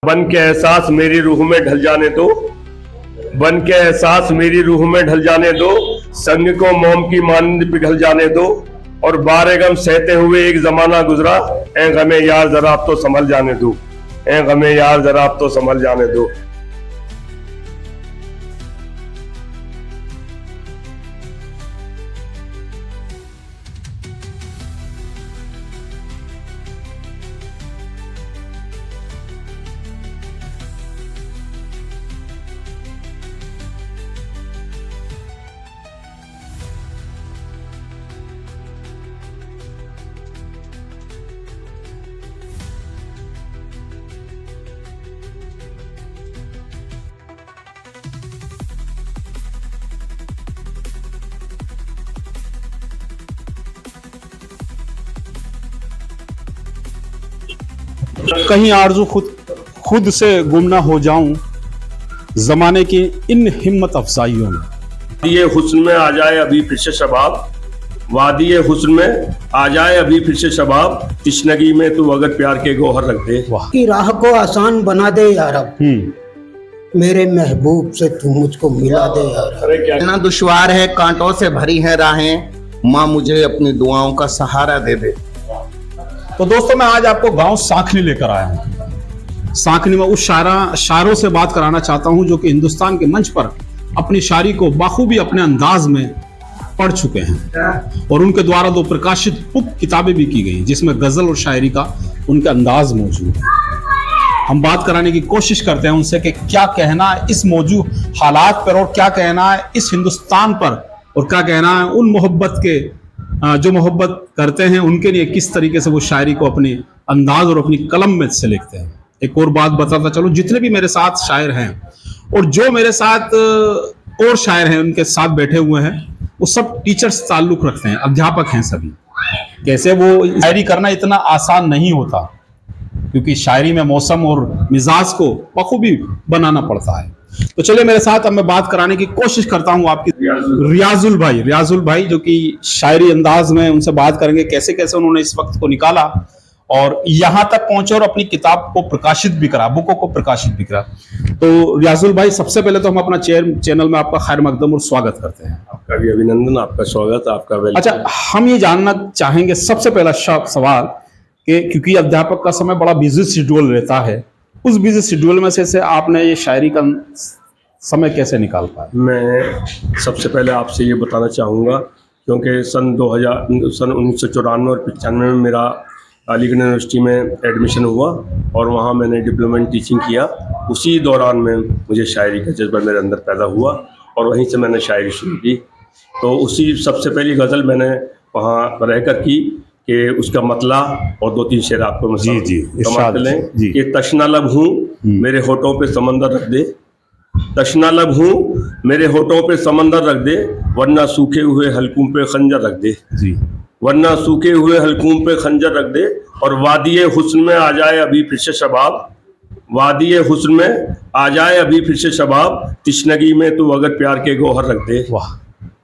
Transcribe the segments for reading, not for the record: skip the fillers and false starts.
बन के एहसास मेरी रूह में ढल जाने दो, बन के एहसास मेरी रूह में ढल जाने दो, संग को मोम की मानंद पिघल जाने दो, और बारे गम सहते हुए एक जमाना गुजरा, ऐ गमे यार जरा आप तो संभल जाने दो, ऐ गमे यार जरा आप तो संभल जाने दो। कहीं आरज़ू खुद से गुम ना हो जाऊं जमाने की इन हिम्मत अफजाइयों में। वादिये हुस्न में आ जाए अभी फिर से शबाब, वादिये हुस्न में आ जाए अभी फिर से शबाब, तिश्नगी में तू अगर प्यार के गौहर रख दे। वाह की राह को आसान बना दे यार अब, मेरे महबूब से तू मुझको मिला दे यार। अरे क्या इतना दुश्वार है, कांटों से भरी है राहें, माँ मुझे अपनी दुआओं का सहारा दे दे। तो दोस्तों मैं आज आपको गांव सांखनी लेकर आया हूं। सांखनी में उस शायरों से बात कराना चाहता हूं जो कि हिंदुस्तान के मंच पर अपनी शायरी को बाखूबी अपने अंदाज में पढ़ चुके हैं, और उनके द्वारा 2 प्रकाशित बुक किताबें भी की गई जिसमें गजल और शायरी का उनका अंदाज मौजूद है। हम बात कराने की कोशिश करते हैं उनसे कि क्या कहना है इस मौजूद हालात पर, और क्या कहना है इस हिंदुस्तान पर, और क्या कहना है उन मोहब्बत के जो मोहब्बत करते हैं उनके लिए किस तरीके से वो शायरी को अपने अंदाज और अपनी कलम में से लिखते हैं। एक और बात बताता चलो, जितने भी मेरे साथ शायर हैं और जो मेरे साथ और शायर हैं उनके साथ बैठे हुए हैं, वो सब टीचर्स ताल्लुक रखते हैं, अध्यापक हैं सभी। कैसे वो शायरी करना इतना आसान नहीं होता, क्योंकि शायरी में मौसम और मिजाज को बखूबी बनाना पड़ता है। तो चलिए मेरे साथ अब मैं बात कराने की कोशिश करता हूं आपकी रियाजुल भाई जो कि शायरी अंदाज में उनसे बात करेंगे कैसे कैसे उन्होंने इस वक्त को निकाला और यहां तक पहुंचे और अपनी किताब को प्रकाशित भी करा, बुकों को प्रकाशित भी करा। तो रियाजुल भाई, सबसे पहले तो हम अपना चैनल में आपका खैर मकदम और स्वागत करते हैं। आपका भी अभिनंदन, आपका स्वागत, आपका वेलकम। अच्छा, हम ये जानना चाहेंगे सबसे पहला सवाल कि क्योंकि अध्यापक का समय बड़ा बिजी शेड्यूल रहता है, उस बिजी शेड्यूल में से आपने ये शायरी का समय कैसे निकाल पाए? मैं सबसे पहले आपसे ये बताना चाहूँगा, क्योंकि सन 1994 और 95 में मेरा अलीगढ़ यूनिवर्सिटी में एडमिशन हुआ और वहाँ मैंने डिप्लोमा इन टीचिंग किया। उसी दौरान में मुझे शायरी का जज्बा मेरे अंदर पैदा हुआ और वहीं से मैंने शायरी शुरू की। तो उसी सबसे पहली गज़ल मैंने वहाँ रहकर की कि उसका मतला और 2-3 शेर आपको मैं समाप्त लें कि तशना लब हूँ मेरे होठों पे समंदर रख दे, तशना लब हूँ मेरे होठों पे समंदर रख दे, वरना सूखे हुए हलकों पे खंजर रख दे, वरना सूखे हुए हलकों पे खंजर रख दे, और वादिये हुस्न में आ जाए अभी फिर से शबाब, वादिये हुस्न में आ जाए अभी फिर से शबाब, तिश्नगी में तू अगर प्यार के गौहर रख दे। वाह,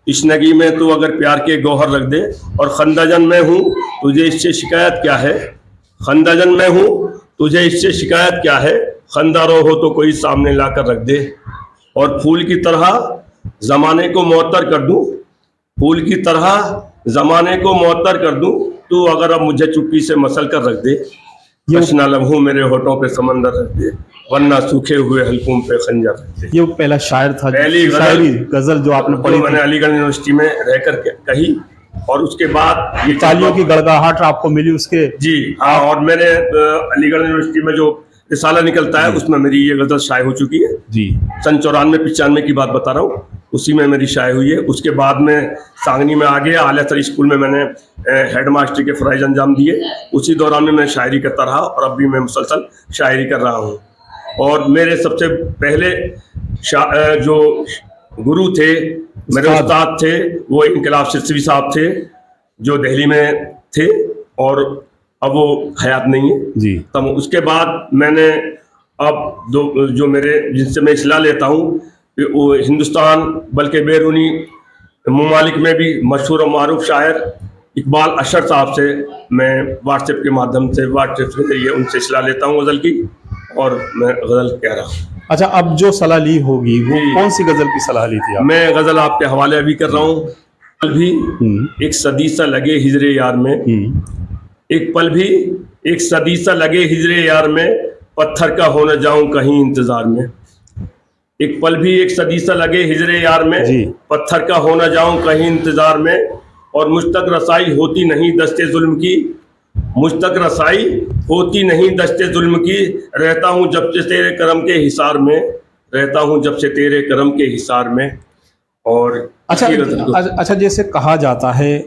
तिश्नगी में तू अगर प्यार के गौहर रख दे, और खंदाजन मैं हूँ तुझे इससे शिकायत क्या है, खंदाजन मैं हूँ तुझे इससे शिकायत क्या है, खंदारो हो तो कोई सामने लाकर रख दे, और फूल की तरह ज़माने को मुअत्तर कर दूँ, फूल की तरह ज़माने को मुअत्तर कर दूँ, तू अगर अब मुझे चुप्पी से मसल कर रख दे, तशना लम्हों मेरे होठों पे समंदर रख दे, वरना सूखे हुए हलकों पे खंजर रख दे। ये पहला शायर था, पहली गजल जो आपने पढ़ी, मैंने अलीगढ़ यूनिवर्सिटी में रहकर कही, और उसके बाद ये तालियों की गड़गड़ाहट आपको मिली उसके। जी हाँ, और मैंने अलीगढ़ यूनिवर्सिटी में जो रिसाला निकलता है उसमें मेरी ये गजल शाये हो चुकी है जी। सन 94-95 की बात बता रहा हूँ, उसी में मेरी शाये हुई है। उसके बाद में सांगनी में आ गया, आलिया सरी स्कूल में मैंने हेड मास्टर के फ़राइज़ अंजाम दिए। उसी दौरान में मैं शायरी करता रहा और अब भी मैं मुसलसल शायरी कर रहा हूँ। और मेरे सबसे पहले जो गुरु थे, मेरे उस्ताद थे, वो इनकलाब सिरसवी साहब थे जो दिल्ली में थे और अब वो हयात नहीं है जी। तब उसके बाद मैंने अब जो मेरे जिनसे मैं इस्लाह लेता हूँ वो हिंदुस्तान बल्कि बैरूनी ममालिक में भी मशहूर और मारूफ शायर इकबाल अशर साहब से मैं व्हाट्सएप के माध्यम से, व्हाट्सएप के जरिए उनसे इस्लाह लेता हूँ गज़ल की। और मैं गज़ल कह रहा हूँ। अच्छा, अब जो सलाह ली होगी वो कौन सी गजल की सलाह ली थी आप? मैं गज़ल आपके हवाले अभी कर रहा हूँ। पल भी एक सदी सा लगे हिजरे यार में, एक पल भी एक सदी सा लगे हिजरे यार में, पत्थर का हो न जाऊं कहीं इंतजार में। एक पल भी एक सदी सा लगे हिजरे यार में, जी। पत्थर का हो न जाऊं कहीं इंतजार में, और मुझ तक रसाई होती नहीं दस्ते जुल्म की, मुझ तक रसाई होती नहीं दस्ते जुल्म की, रहता हूँ जब से तेरे करम के हिसार में, रहता हूँ जब से तेरे करम के हिसार में। और अच्छा इसी गज़ल को- अच्छा, जैसे कहा जाता है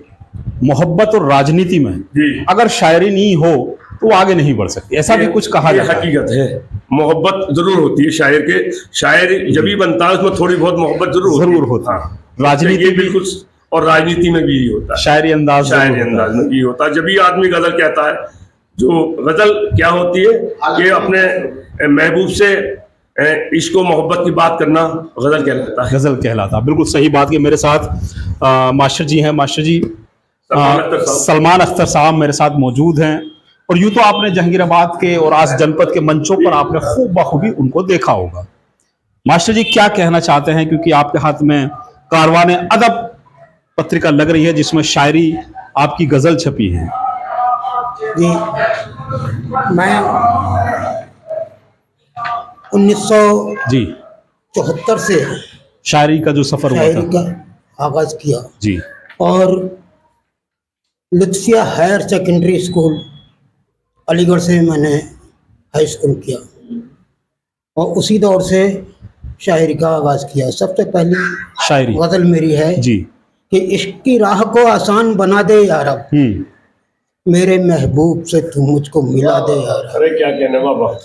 मोहब्बत और राजनीति में जी, अगर शायरी नहीं हो तो वो आगे नहीं बढ़ सकती, ऐसा भी कुछ कहा ये जाता है। हकीकत है। मोहब्बत जरूर होती है शायर के, शायर जब भी बनता है उसमें थोड़ी बहुत मोहब्बत जरूर होती है। हाँ। राजनीति ये भी- बिल्कुल, और राजनीति में भी यही होता है, शायरी अंदाज शायरी जरूर होता है। अंदाज में भी होता है। जब भी आदमी गजल कहता है, जो गजल क्या होती है कि अपने महबूब से इश्क और मोहब्बत की बात करना गजल कहलाता है। गजल कहलाता, बिल्कुल सही बात की। मेरे साथ मास्टर जी हैं, मास्टर जी सलमान अख्तर साहब। सलमान अख्तर साहब मेरे साथ मौजूद हैं। और यूं तो आपने जहांगीराबाद के और आज जनपद के मंचों पर आपने खूब बखूबी उनको देखा होगा। मास्टर जी क्या कहना चाहते हैं, क्योंकि आपके हाथ में कारवाने अदब पत्रिका लग रही है जिसमें शायरी आपकी गजल छपी है। जी, मैं 1974 जी, से शायरी का जो सफर हुआ शायरी था। का आगाज किया जी, और लुत्फिया हायर सेकेंडरी स्कूल अलीगढ़ से मैंने हाई स्कूल किया और उसी दौर से शायरी का आगाज किया। सबसे पहली शायरी गजल मेरी है जी। कि इश्क की राह को आसान बना दे यारब, मेरे महबूब से तू मुझको मिला दे यारब। अरे क्या कहने बाबा।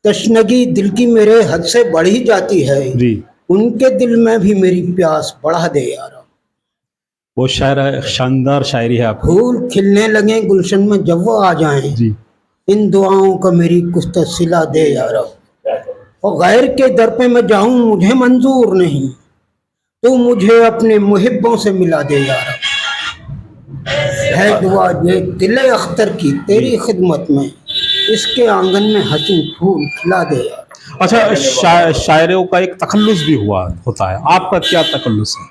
तशनगी दिल की मेरे हद से बढ़ ही जाती है जी, उनके दिल में भी मेरी प्यास बढ़ा दे यारब। वो शायर शानदार शायरी है आपकी। फूल खिलने लगे गुलशन में जब वो आ जाएं, जी, इन दुआओं का मेरी कुछ तो सिला दे यारब। और गैर के दर पे मैं जाऊं मुझे मंजूर नहीं, तू मुझे अपने मुहिब्बों से मिला दे यारब। है दुआ ये दिले अख्तर की तेरी खिदमत में, इसके आंगन में हसीन फूल खिला दे यारब। अच्छा, शायरों का एक तखल्लुस भी हुआ होता है, आपका क्या तखल्लुस है?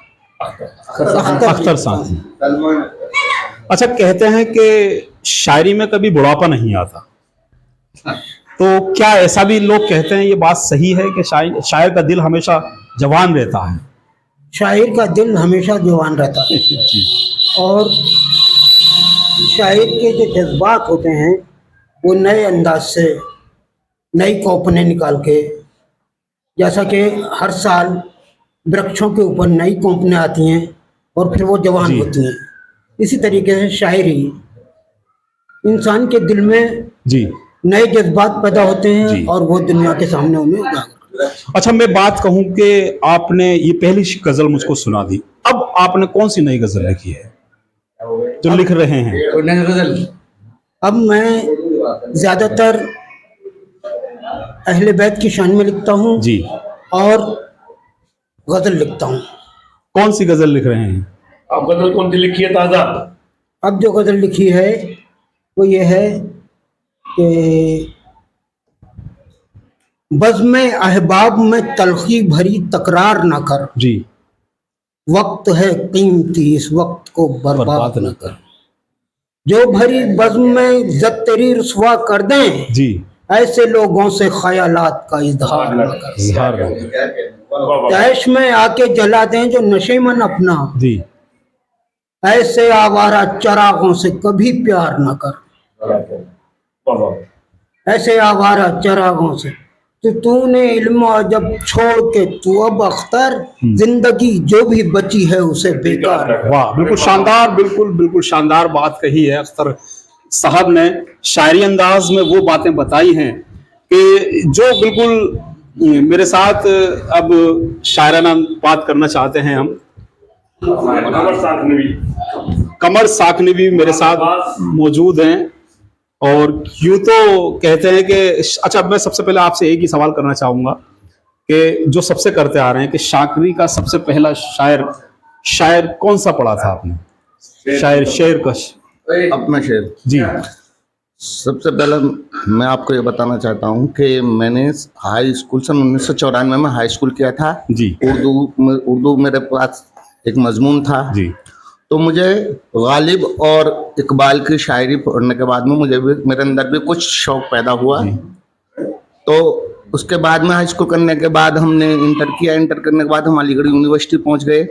अख्तर साहब। अच्छा, कहते हैं कि शायरी में कभी बुढ़ापा नहीं आता, तो क्या ऐसा भी लोग कहते हैं, ये बात सही है कि शायर का दिल हमेशा जवान रहता है? शायर का दिल हमेशा जवान रहता है जी, और शायर के जो जज्बात होते हैं वो नए अंदाज से नई कौपने निकाल के, जैसा कि हर साल वृक्षों के ऊपर नई कौपने आती हैं और फिर वो जवान जी। होती हैं, इसी तरीके से शायरी इंसान के दिल में जी, नए जज्बात पैदा होते जी। हैं और वो दुनिया के सामने उन्हें उजागर। अच्छा, मैं बात कहूं कि आपने ये पहली गजल मुझको सुना दी, अब आपने कौन सी नई गजल लिखी है जो लिख रहे हैं? अब मैं ज़्यादातर अहले बैत की शान में लिखता हूँ जी, और गज़ल लिखता हूँ। कौन सी गजल लिख रहे हैं? आप गजल कौन सी लिखी है ताजा? अब जो गज़ल लिखी है वो ये है कि बज़्म अहबाब में तलखी भरी तकरार न कर, जी, वक्त है कीमती इस वक्त को बर्बाद न कर। जो भरी बज़्म में इज्जत तेरी रुसवा कर दें, जी, ऐसे लोगों से ख्यालात का इजहार न कर। इजहार कर। तैश में आके जला दें जो नशेमन अपना, जी, ऐसे आवारा चरागों से कभी प्यार न कर। ऐसे आवारा चरागों से तो तूने इल्म जब छोड़ के तू अब अख्तर, जिंदगी जो भी बची है उसे बेकार। वाह, बिल्कुल शानदार, बिल्कुल शानदार बात कही है अख्तर साहब ने। शायरी अंदाज में वो बातें बताई हैं कि जो बिल्कुल मेरे साथ अब शायराना बात करना चाहते हैं हम। कमर साकनी भी मेरे साथ मौजूद हैं और यूं तो कहते हैं कि अच्छा, मैं सबसे पहले आपसे एक ही सवाल करना चाहूंगा कि जो सबसे करते आ रहे हैं कि शाकरी का सबसे पहला शायर कौन सा पढ़ा था आपने? शायर शेर का अपना शेर जी, सबसे पहले मैं आपको ये बताना चाहता हूँ कि मैंने हाई स्कूल सन 1994 में हाई स्कूल किया था। जी उर्दू मेरे पास एक मजमून था। जी तो मुझे गालिब और इकबाल की शायरी पढ़ने के बाद में मुझे भी मेरे अंदर भी कुछ शौक पैदा हुआ। जी तो उसके बाद में हाई स्कूल करने के बाद हमने इंटर किया। इंटर करने के बाद हम अलीगढ़ यूनिवर्सिटी पहुंच गए।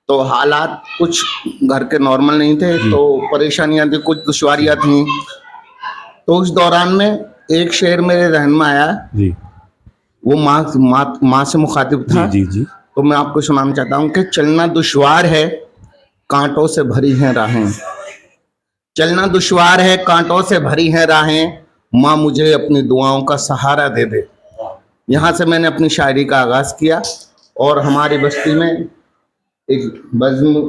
तो हालात कुछ घर के नॉर्मल नहीं थे, तो परेशानियां थी, कुछ दुश्वारियां थी। तो उस दौरान में एक शेर मेरे जहन में आया, जी वो माँ से मुखातिब था। जी जी तो मैं आपको सुनाना चाहता हूँ कि चलना दुश्वार है, कांटों से भरी हैं राहें। चलना दुश्वार है, कांटों से भरी हैं राहें, माँ मुझे अपनी दुआओं का सहारा दे दे। यहाँ से मैंने अपनी शायरी का आगाज किया। और हमारी बस्ती में एक बज़्म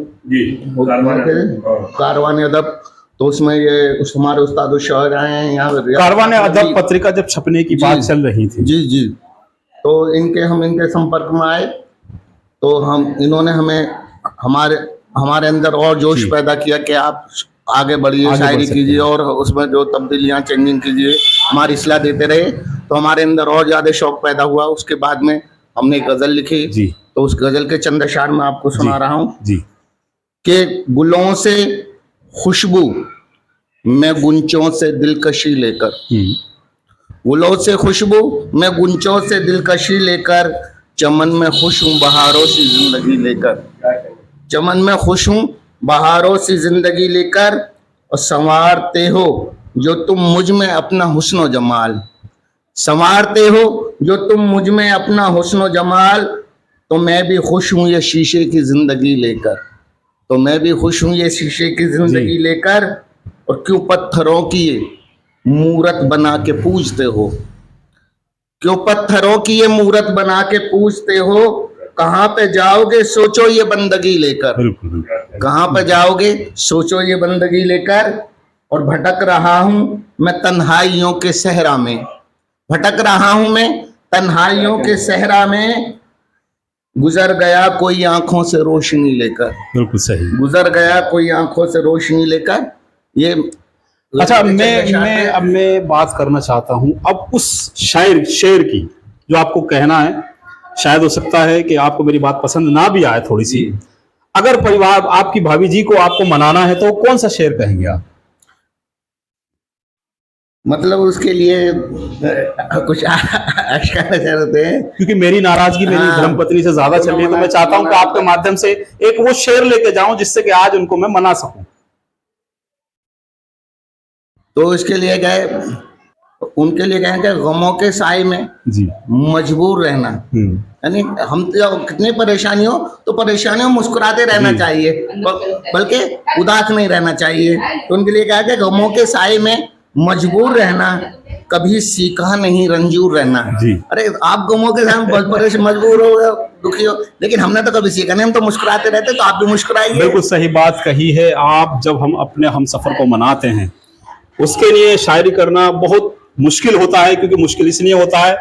कारवान अदब, तो उसमें ये हमारे उस्ताद शायर आए हैं यहाँ। कारवान अदब पत्रिका जब छपने की बात चल रही थी, जी जी, तो हम इनके संपर्क में आए। तो इन्होंने हमें हमारे अंदर और जोश पैदा किया कि आप आगे बढ़िए, शायरी कीजिए और उसमें जो तब्दीलियाँ चेंजिंग कीजिए, हमारी इस्लाह देते रहे। तो हमारे अंदर और ज़्यादा शौक पैदा हुआ। उसके बाद में हमने एक गज़ल लिखी। जी तो उस गज़ल के चंद अशार मैं आपको सुना रहा हूँ जी कि गुलों से खुशबू मैं गुंचों से दिलकशी लेकर, गुलों से खुशबू मैं गुंचों से दिलकशी लेकर, चमन में खुश हूँ बहारों से जिंदगी लेकर, चमन में खुश हूँ बहारों से जिंदगी लेकर, और संवारते हो जो तुम मुझ में अपना हुस्न जमाल, संवारते हो जो तुम मुझ में अपना हुस्न जमाल, तो मैं भी खुश हूँ ये शीशे की जिंदगी लेकर, तो मैं भी खुश हूँ ये शीशे की जिंदगी लेकर। और क्यों पत्थरों की ये मूरत बना के पूजते हो, क्यों पत्थरों की ये मूरत बना के पूजते हो, कहाँ पे जाओगे सोचो ये बंदगी लेकर, कहाँ पे जाओगे सोचो ये बंदगी लेकर। और भटक रहा हूँ मैं तन्हाइयों के सहरा में, भटक रहा हूँ मैं तन्हाइयों के सहरा में, गुजर गया कोई आंखों से रोशनी लेकर, बिल्कुल सही। गुजर गया कोई आंखों से रोशनी लेकर। ये अच्छा, मैं बात करना चाहता हूँ अब उस शेर की जो आपको कहना है। शायद हो सकता है कि आपको मेरी बात पसंद ना भी आए थोड़ी सी। अगर परिवार आपकी भाभी जी को आपको मनाना है तो कौन सा शेर कहेंगे आप? मतलब उसके लिए कुछ कहना चाहते हैं, क्योंकि मेरी नाराजगी मेरी धर्मपत्नी से ज्यादा चल रही है, तो मैं चाहता हूं कि आपके माध्यम से एक वो शेर लेके जाऊं जिससे कि आज उनको मैं मना सकूं। तो इसके लिए गए, उनके लिए कहें कि गमों के साए में जी मजबूर रहना, यानी हम कितनी परेशानी हो तो परेशानियों मुस्कुराते रहना चाहिए, बल्कि उदास नहीं रहना चाहिए। तो उनके लिए कहा कि गमों के साए में मजबूर रहना, कभी सीखा नहीं रंजूर रहना। अरे आप गमों के साथ बहुत परेशान मजबूर हो, दुखी हो, लेकिन हमने तो कभी सीखा नहीं, हम तो मुस्कुराते रहते। तो आप भी मुस्कुराइए। बिल्कुल सही बात कही है आप। जब हम अपने हम सफर को मनाते हैं उसके लिए शायरी करना बहुत मुश्किल होता है, क्योंकि मुश्किल इसलिए होता है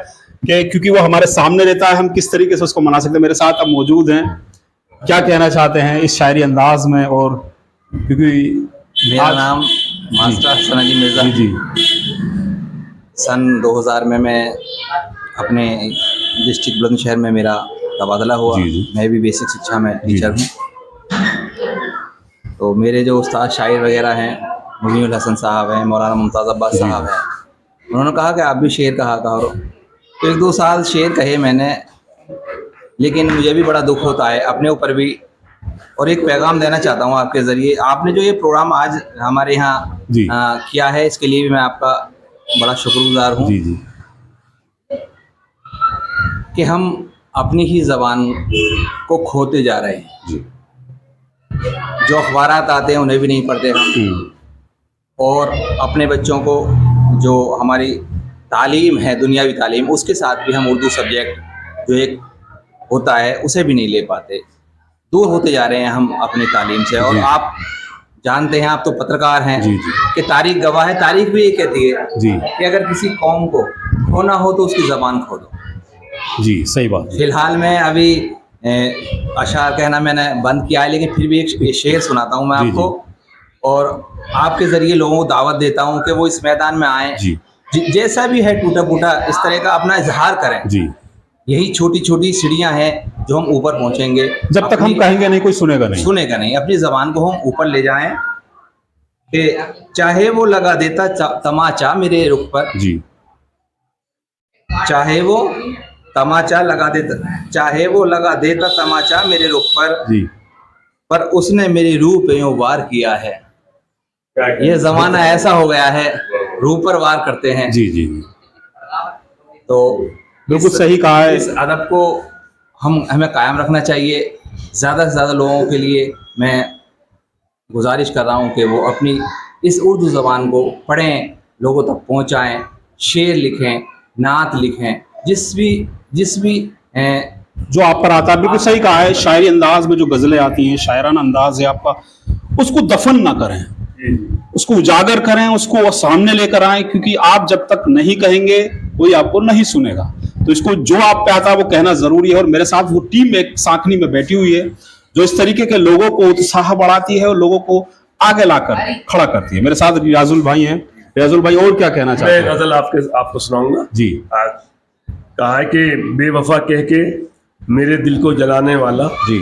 कि क्योंकि वो हमारे सामने रहता है, हम किस तरीके से उसको मना सकते हैं। मेरे साथ अब मौजूद हैं, क्या कहना चाहते हैं इस शायरी अंदाज में? और क्योंकि मेरा नाम मास्टर हसन अली मिर्ज़ा जी सन 2000 में मैं अपने डिस्ट्रिक्ट बुलंदशहर में मेरा तबादला हुआ। मैं भी बेसिक शिक्षा में टीचर हूँ। तो मेरे जो उस्ताद शायर वगैरह हैं, मुनीरुल हसन साहब हैं, मौलाना मुमताज़ अब्बास साहब हैं, उन्होंने कहा कि आप भी शेर कहा करो। तो 1-2 साल शेर कहे मैंने, लेकिन मुझे भी बड़ा दुख होता है अपने ऊपर भी। और एक पैगाम देना चाहता हूँ आपके ज़रिए। आपने जो ये प्रोग्राम आज हमारे यहाँ किया है, इसके लिए भी मैं आपका बड़ा शुक्रगुजार हूँ कि हम अपनी ही ज़बान को खोते जा रहे हैं। जो अखबारात आते हैं उन्हें भी नहीं पढ़ते हम, और अपने बच्चों को जो हमारी तालीम है, दुनियावी तालीम, उसके साथ भी हम उर्दू सब्जेक्ट जो एक होता है उसे भी नहीं ले पाते। दूर होते जा रहे हैं हम अपनी तालीम से। और आप जानते हैं, आप तो पत्रकार हैं, कि तारीख गवाह है। तारीख भी ये कहती है कि अगर किसी कौम को खोना हो तो उसकी ज़बान खो दो। जी सही बात। फिलहाल मैं अभी अशार कहना मैंने बंद किया है, लेकिन फिर भी एक शेर सुनाता हूँ मैं आपको और आपके ज़रिए लोगों को दावत देता हूँ कि वो इस मैदान में आएँ, जी जैसा भी है टूटा फूटा इस तरह का अपना इजहार करें। जी। यही छोटी छोटी सीढ़ियाँ हैं जो हम ऊपर पहुँचेंगे। जब तक हम कहेंगे नहीं कोई सुनेगा नहीं। सुनेगा नहीं। अपनी ज़बान को हम ऊपर ले जाएं कि चाहे वो लगा देता तमाचा मेरे रुख पर, जी चाहे वो तमाचा लगा देता, चाहे वो लगा देता तमाचा मेरे रुख पर, जी। पर उसने मेरी रूह पे यूं वार किया है। ये ज़माना ऐसा हो गया है, रूह पर वार करते हैं। जी जी तो बिल्कुल सही कहा है। इस अदब को हमें कायम रखना चाहिए। ज़्यादा से ज़्यादा लोगों के लिए मैं गुजारिश कर रहा हूँ कि वो अपनी इस उर्दू ज़बान को पढ़ें, लोगों तक पहुँचाएँ, शेर लिखें, नात लिखें, जिस भी जो आप पर आता है, बिल्कुल सही कहा है। शायरी अंदाज में जो गज़लें आती हैं, शायराना अंदाज है आपका, उसको दफन ना करें, उसको उजागर करें, उसको सामने लेकर आए, क्योंकि आप जब तक नहीं कहेंगे कोई आपको नहीं सुनेगा। तो इसको जो आप पे आता है वो कहना जरूरी है। और मेरे साथ वो टीम एक साखनी में बैठी हुई है जो इस तरीके के लोगों को उत्साह बढ़ाती है और लोगों को आगे लाकर खड़ा करती है। मेरे साथ रियाजुल भाई हैं। रियाजुल भाई और क्या कहना चाहते हैं? मैं गजल आपको सुनाऊंगा जी। कहा है कि बेवफा कह के मेरे दिल को जलाने वाला, जी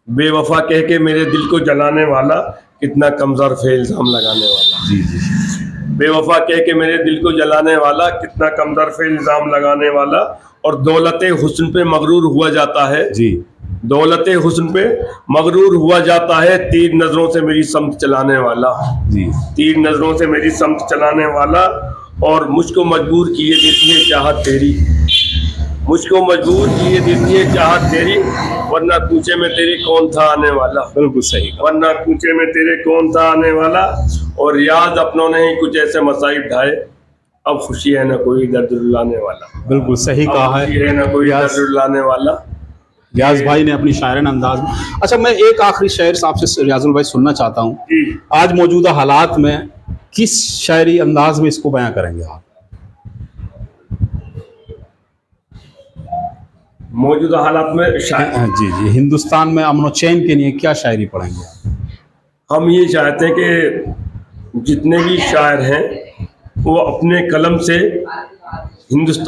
बेवफा कह के मेरे दिल को जलाने वाला, कितना कमजोर फे इल्जाम लगाने वाला। जी जी बेवफा कह के मेरे दिल को जलाने वाला, कितना कमजोर फे इल्जाम लगाने वाला। और दौलत हुस्न पे मगरूर हुआ जाता है, जी। दौलत हुस्न पे मगरूर हुआ जाता है, तीर नजरों से मेरी समत चलाने वाला, जी तीर नजरों से मेरी समत चलाने वाला। और मुझको मजबूर किए देती है चाहत तेरी, मुझको मजबूर किए देती है चाहत तेरी, वरना कूचे में तेरे कौन था आने वाला, बिल्कुल सही कहा। वरना कूचे में तेरे कौन था आने वाला। और याद अपनों ने ही कुछ ऐसे मसाइब ढाए, अब खुशी है ना कोई दर्द रुलाने वाला, बिल्कुल सही अब कहा खुशी है। है ना कोई दर्द रुलाने वाला। रियाज भाई ने अपनी शायराना अंदाज में। अच्छा, मैं एक आखिरी शेर आपसे रियाजुल भाई सुनना चाहता हूँ। जी, आज मौजूदा हालात में किस शायरी अंदाज में इसको बयां करेंगे आप? मौजूदा हालात में जी जी, हिंदुस्तान में अमन और चैन के लिए क्या शायरी पढ़ेंगे आप? हम ये चाहते हैं कि जितने भी शायर हैं वो अपने कलम से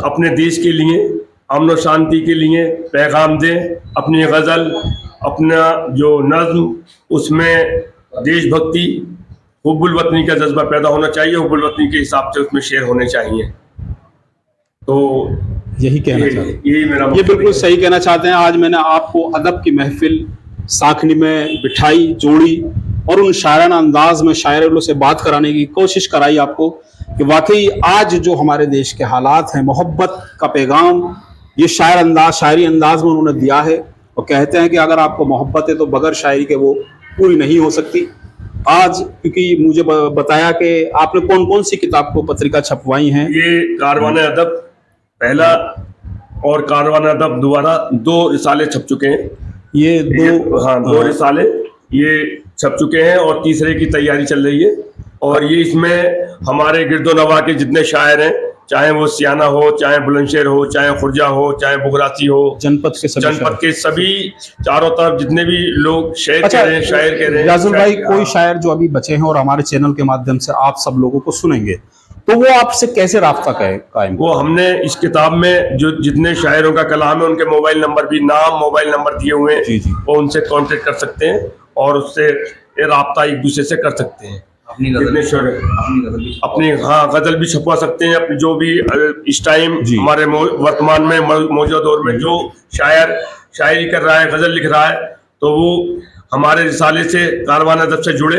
अपने देश के लिए अमन और शांति के लिए पैगाम दें। अपनी गज़ल, अपना जो नज़्म, उसमें देशभक्ति, हुब्बुल वतनी का जज्बा पैदा होना चाहिए, हुब्बुल वतनी के हिसाब से उसमें शेर होने चाहिए। तो यही कहना चाहते हैं। यही मेरा ये बिल्कुल सही कहना चाहते हैं। आज मैंने आपको अदब की महफिल साखनी में बिठाई, जोड़ी और उन शायराना अंदाज में शायरों से बात कराने की कोशिश कराई आपको कि वाकई आज जो हमारे देश के हालात हैं, मोहब्बत का पैगाम ये शायरी अंदाज में उन्होंने दिया है। और कहते हैं कि अगर आपको मोहब्बत है तो बगैर शायरी के वो पूरी नहीं हो सकती। आज क्योंकि मुझे बताया कि आपने कौन कौन सी किताब को पत्रिका छपवाई हैं? ये कारवान अदब पहला और कारवान अदब दोबारा 2 रिसाले छप चुके हैं। ये दो, हाँ, 2 रिसाले ये छप चुके हैं और तीसरे की तैयारी चल रही है। और ये इसमें हमारे गिरदोनवा के जितने शायर हैं, चाहे वो सियाना हो, चाहे बुलंदशहर हो, चाहे खुर्जा हो, चाहे बुगरासी हो, जनपद के सभी चारों तरफ जितने भी लोग शेर अच्छा, कह रहे हैं, शायर कह रहे हैं। रियाजुल भाई, कोई शायर जो अभी बचे हैं और हमारे चैनल के माध्यम से आप सब लोगों को सुनेंगे, तो वो आपसे कैसे राब्ता कायम? वो हमने इस किताब में जो जितने शायरों का कलाम है उनके मोबाइल नंबर भी, नाम, मोबाइल नंबर दिए हुए हैं। जी जी। वो उनसे कांटेक्ट कर सकते हैं और उससे राब्ता एक दूसरे से कर सकते हैं। अपनी हाँ, गजल भी छपवा सकते हैं। अपनी जो भी इस टाइम हमारे वर्तमान में मौजूदा दौर में जो शायर शायरी कर रहा है, गजल लिख रहा है, तो वो हमारे रिसाले से, कारवान अदब से जुड़े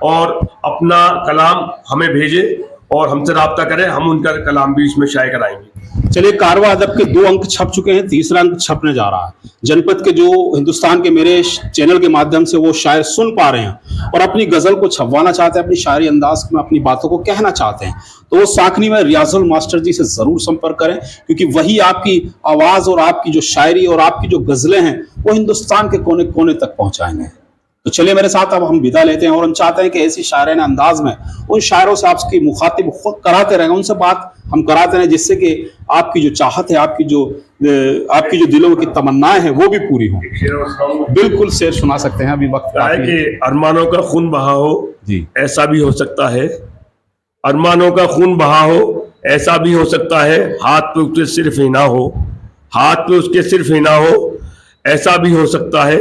और अपना कलाम हमें भेजे और हमसे राब्ता करें, हम उनका कलाम भी इसमें शाये कराएंगे। चलिए, कारवा अदब के 2 अंक छप चुके हैं, तीसरा अंक छपने जा रहा है। जनपद के जो हिंदुस्तान के मेरे चैनल के माध्यम से वो शायर सुन पा रहे हैं और अपनी गजल को छपवाना चाहते हैं, अपनी शायरी अंदाज में अपनी बातों को कहना चाहते हैं, तो वो साखनी में रियाजुल मास्टर जी से जरूर संपर्क करें, क्योंकि वही आपकी आवाज और आपकी जो शायरी और आपकी जो गजलें हैं वो हिंदुस्तान के कोने कोने तक पहुंचाएंगे। तो चलिए मेरे साथ अब हम विदा लेते हैं और हम चाहते हैं कि ऐसी शायराना अंदाज में उन शायरों से आपकी मुखातिब खुद कराते रहेंगे, उनसे बात हम कराते रहें, जिससे कि आपकी जो चाहत है, आपकी जो दिलों की तमन्नाएं हैं वो भी पूरी हों। बिल्कुल शेर सुना सकते हैं, अभी वक्त कि अरमानों का खून बहा हो, जी ऐसा भी हो सकता है। अरमानों का खून बहा हो, ऐसा भी हो सकता है। हाथ पे उसके सिर्फ ही ना हो, हाथ पे उसके सिर्फ ही ना हो, ऐसा भी हो सकता है।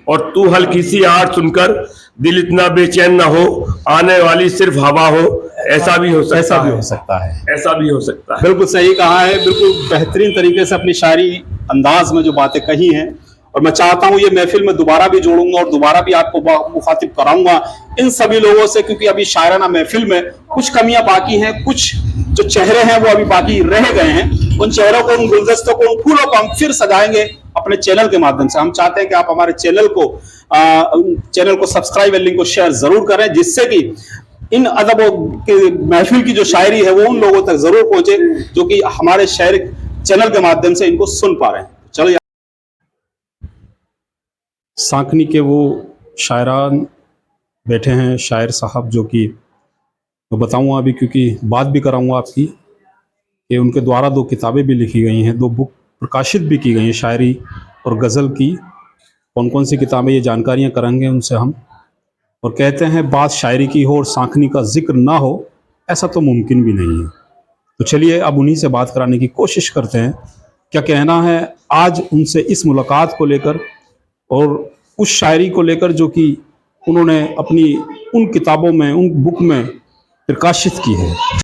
और तू हल्की सी आवाज सुनकर दिल इतना बेचैन ना हो, आने वाली सिर्फ हवा हो, ऐसा भी हो सकता ऐसा भी है। हो सकता है। ऐसा भी हो सकता है। बिल्कुल सही कहा है, बिल्कुल बेहतरीन तरीके से अपनी शायरी अंदाज में जो बातें कही हैं। और मैं चाहता हूं ये महफिल में दोबारा भी जोड़ूंगा और दोबारा भी आपको मुखातिब कराऊंगा इन सभी लोगों से, क्योंकि अभी शायराना महफिल में कुछ कमियां बाकी हैं, कुछ जो चेहरे हैं वो अभी बाकी रह गए हैं। उन चेहरों को, उन गुलदस्तों को, उन फूलों को हम फिर सजाएंगे अपने चैनल के माध्यम से। हम चाहते हैं कि आप हमारे चैनल को सब्सक्राइब, लिंक को शेयर जरूर करें, जिससे कि इन अदबों के महफिल की जो शायरी है वो उन लोगों तक जरूर पहुंचे जो कि हमारे शायर चैनल के माध्यम से इनको सुन पा रहे हैं। चलो, सांकनी के वो शायरान बैठे हैं, शायर साहब, जो कि मैं बताऊंगा अभी, क्योंकि बात भी कराऊंगा आपकी कि उनके द्वारा 2 किताबें भी लिखी गई हैं, 2 बुक प्रकाशित भी की गई हैं शायरी और गज़ल की। कौन कौन सी किताबें, ये जानकारियां करेंगे उनसे हम। और कहते हैं बात शायरी की हो और सांकनी का जिक्र ना हो, ऐसा तो मुमकिन भी नहीं है। तो चलिए अब उन्हीं से बात कराने की कोशिश करते हैं, क्या कहना है आज उनसे इस मुलाकात को लेकर और उस शायरी को लेकर जो कि उन्होंने अपनी उन किताबों में, उन बुक में प्रकाशित की है।